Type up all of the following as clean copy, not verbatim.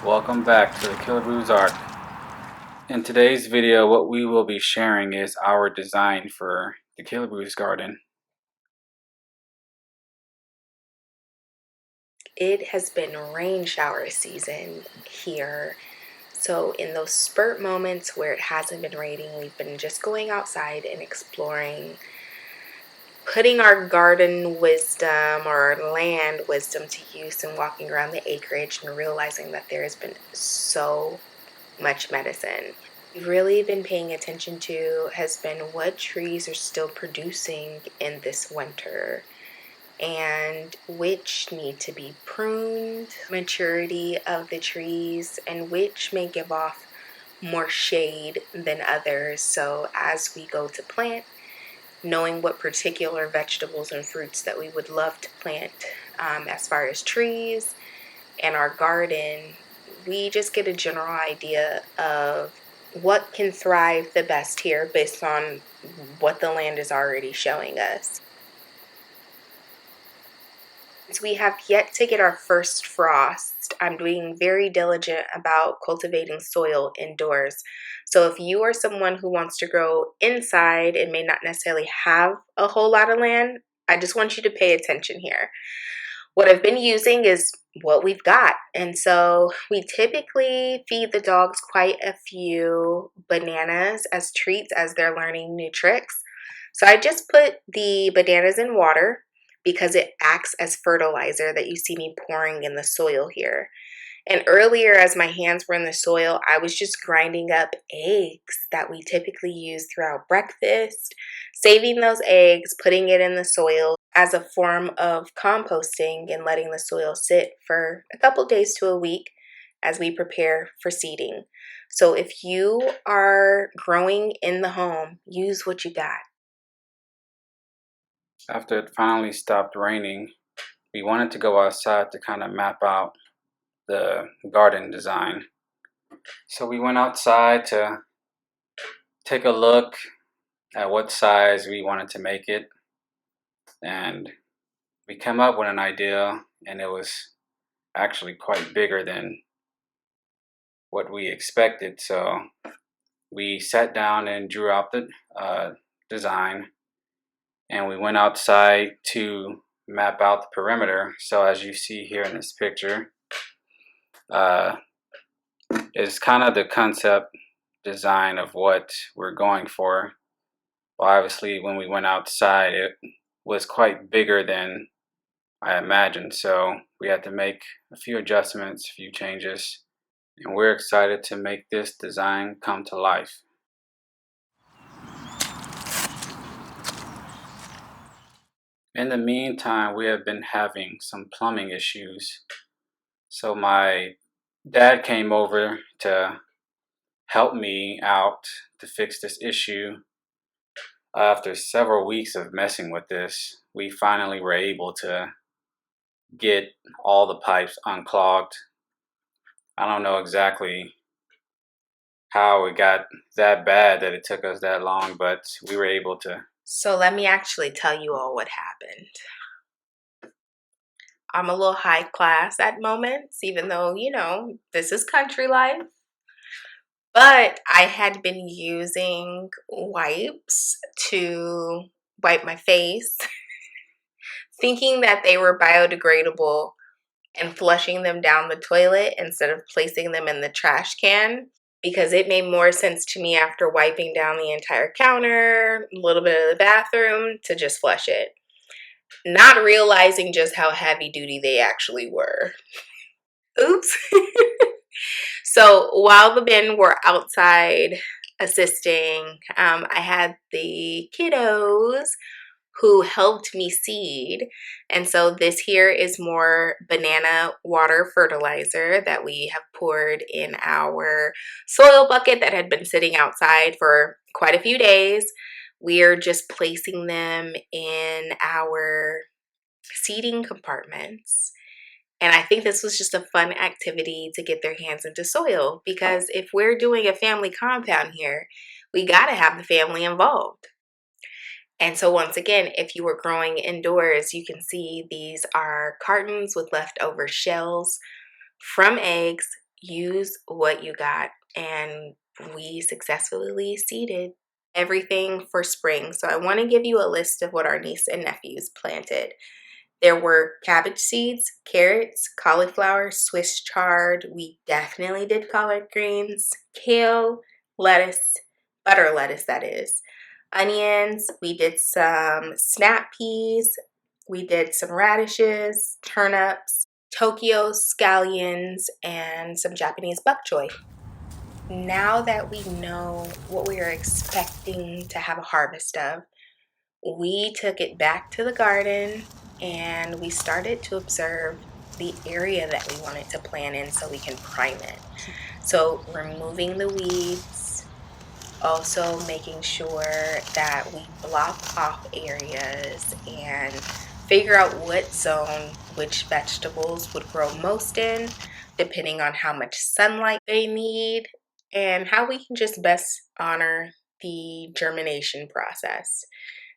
Welcome back to the Killebrew's Arc. In today's video, what we will be sharing is our design for the Killebrew's garden. It has been rain shower season here. So in those spurt moments where it hasn't been raining, we've been just going outside and exploring, putting our garden wisdom or our land wisdom to use and walking around the acreage and realizing that there has been so much medicine. We've really been paying attention to has been what trees are still producing in this winter and which need to be pruned, maturity of the trees, and which may give off more shade than others. So as we go to plant, knowing what particular vegetables and fruits that we would love to plant as far as trees and our garden, we just get a general idea of what can thrive the best here based on what the land is already showing us. We have yet to get our first frost. I'm being very diligent about cultivating soil indoors. So if you are someone who wants to grow inside and may not necessarily have a whole lot of land, I just want you to pay attention here. What I've been using is what we've got. And so we typically feed the dogs quite a few bananas as treats as they're learning new tricks. So I just put the bananas in water because it acts as fertilizer that you see me pouring in the soil here. And earlier, as my hands were in the soil, I was just grinding up eggs that we typically use throughout breakfast, saving those eggs, putting it in the soil as a form of composting and letting the soil sit for a couple days to a week as we prepare for seeding. So if you are growing in the home, use what you got. After it finally stopped raining, we wanted to go outside to kind of map out the garden design. So we went outside to take a look at what size we wanted to make it, and we came up with an idea, and it was actually quite bigger than what we expected. So we sat down and drew out the design, and we went outside to map out the perimeter. So as you see here in this picture, is kind of the concept design of what we're going for. But obviously, when we went outside, it was quite bigger than I imagined. So we had to make a few adjustments, a few changes, and we're excited to make this design come to life. In the meantime, we have been having some plumbing issues. So my dad came over to help me out to fix this issue. After several weeks of messing with this, we finally were able to get all the pipes unclogged. I don't know exactly how it got that bad that it took us that long, but we were able to. So let me actually tell you all what happened. I'm a little high class at moments, even though, this is country life. But I had been using wipes to wipe my face, thinking that they were biodegradable and flushing them down the toilet instead of placing them in the trash can, because it made more sense to me after wiping down the entire counter, a little bit of the bathroom, to just flush it. Not realizing just how heavy duty they actually were. Oops. So while the men were outside assisting, I had the kiddos who helped me seed. And so this here is more banana water fertilizer that we have poured in our soil bucket that had been sitting outside for quite a few days. We're just placing them in our seeding compartments. And I think this was just a fun activity to get their hands into soil, because if we're doing a family compound here, we got to have the family involved. And so once again, if you were growing indoors, you can see these are cartons with leftover shells from eggs. use what you got. And we successfully seeded everything for spring. So I want to give you a list of what our niece and nephews planted. There were cabbage seeds, carrots, cauliflower, Swiss chard. We definitely did collard greens, kale, lettuce, butter lettuce, that is, onions. We did some snap peas. We did some radishes, turnips, Tokyo scallions, and some Japanese bok choy. Now that we know what we are expecting to have a harvest of, we took it back to the garden and we started to observe the area that we wanted to plant in so we can prime it. So removing the weeds, also making sure that we block off areas and figure out what zone which vegetables would grow most in, depending on how much sunlight they need, and how we can just best honor the germination process.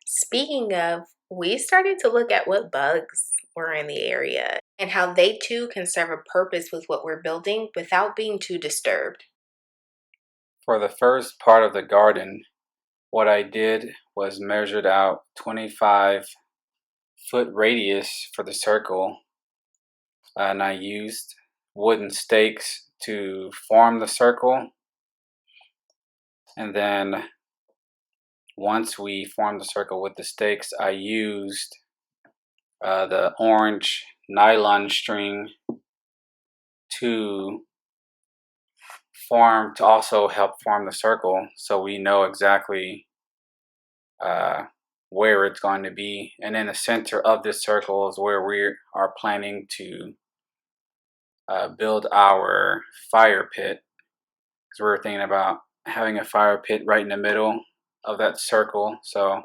Speaking of, we started to look at what bugs were in the area and how they too can serve a purpose with what we're building without being too disturbed. For the first part of the garden, what I did was measured out 25-foot radius for the circle, and I used wooden stakes to form the circle. And then once we formed the circle with the stakes, I used the orange nylon string to also help form the circle, so we know exactly where it's going to be. And in the center of this circle is where we are planning to build our fire pit, because we're thinking about having a fire pit right in the middle of that circle. So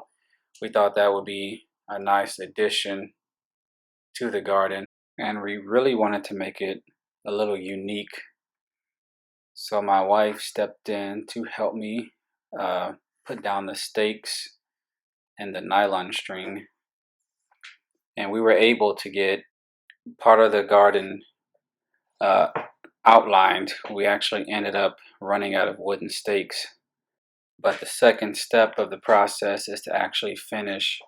we thought that would be a nice addition to the garden, and we really wanted to make it a little unique. So my wife stepped in to help me put down the stakes and the nylon string, and we were able to get part of the garden uh, outlined. We actually ended up running out of wooden stakes, but the second step of the process is to actually finish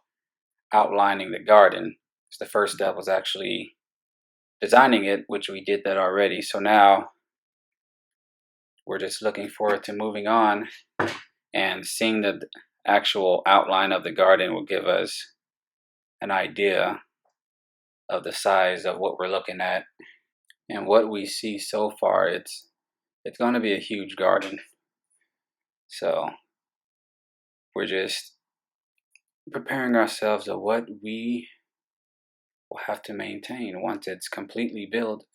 outlining the garden. So the first step was actually designing it, which we did that already. So now we're just looking forward to moving on, and seeing the actual outline of the garden will give us an idea of the size of what we're looking at. And what we see so far, it's going to be a huge garden. So we're just preparing ourselves of what we will have to maintain once it's completely built,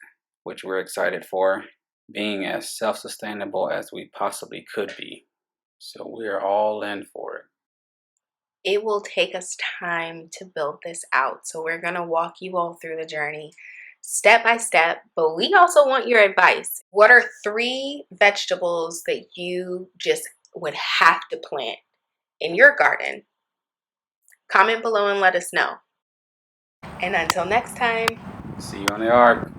which we're excited for, being as self-sustainable as we possibly could be. So we are all in for it. It will take us time to build this out. So we're going to walk you all through the journey step by step, but we also want your advice. What are 3 vegetables that you just would have to plant in your garden? Comment below and let us know. And until next time. See you on the arc.